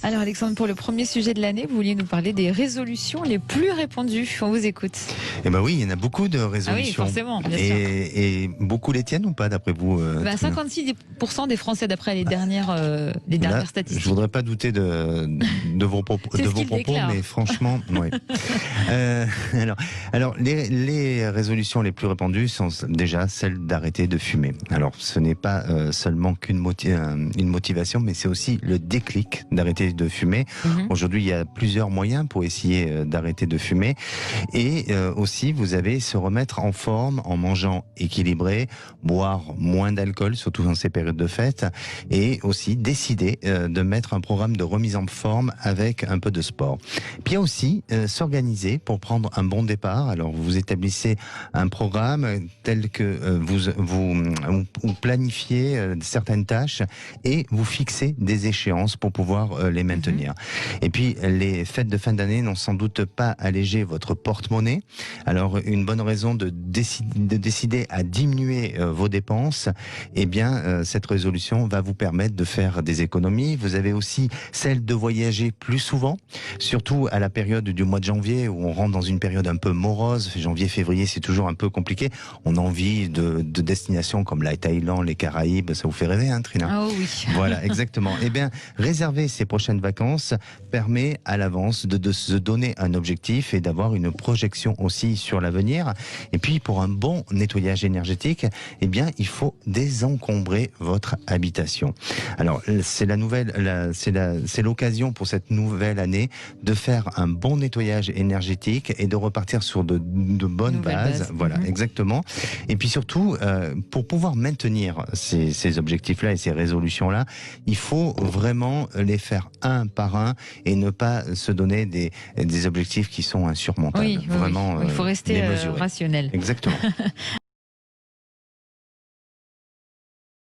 Alors Alexandre, pour le premier sujet de l'année, vous vouliez nous parler des résolutions les plus répandues. On vous écoute. Eh ben oui, il y en a beaucoup de résolutions. Ah oui, forcément, bien sûr. Et beaucoup les tiennent ou pas, d'après vous 56% des Français, d'après les dernières statistiques. Je voudrais pas douter de vos propos, mais franchement, oui. Alors les résolutions les plus répandues sont déjà celles d'arrêter de fumer. Alors, ce n'est pas seulement une motivation, mais c'est aussi le déclic d'arrêter de fumer. Aujourd'hui, il y a plusieurs moyens pour essayer d'arrêter de fumer. Et aussi, vous avez se remettre en forme en mangeant équilibré, boire moins d'alcool, surtout dans ces périodes de fête, et aussi décider de mettre un programme de remise en forme avec un peu de sport. Puis il y a aussi s'organiser pour prendre un bon départ. Alors, vous établissez un programme tel que vous planifiez certaines tâches et vous fixez des échéances pour pouvoir les maintenir. Et puis, les fêtes de fin d'année n'ont sans doute pas allégé votre porte-monnaie. Alors, une bonne raison de décider à diminuer vos dépenses, eh bien, cette résolution va vous permettre de faire des économies. Vous avez aussi celle de voyager plus souvent, surtout à la période du mois de janvier où on rentre dans une période un peu morose. Janvier, février, c'est toujours un peu compliqué. On a envie de destinations comme la Thaïlande, les Caraïbes. Ça vous fait rêver, hein, Trina? Oh oui. Voilà, exactement. Eh bien, réserver ces prochaines vacances permet à l'avance de se donner un objectif et d'avoir une projection aussi sur l'avenir. Et puis, pour un bon nettoyage énergétique, eh bien, il faut désencombrer votre habitation. Alors, c'est l'occasion pour cette nouvelle année de faire un bon nettoyage énergétique et de repartir sur de bonnes bases. Voilà, exactement. Et puis surtout, pour pouvoir maintenir ces objectifs-là et ces résolutions-là, il faut vraiment les faire un par un et ne pas se donner des objectifs qui sont insurmontables. Oui, vraiment, il faut rester rationnel. Exactement.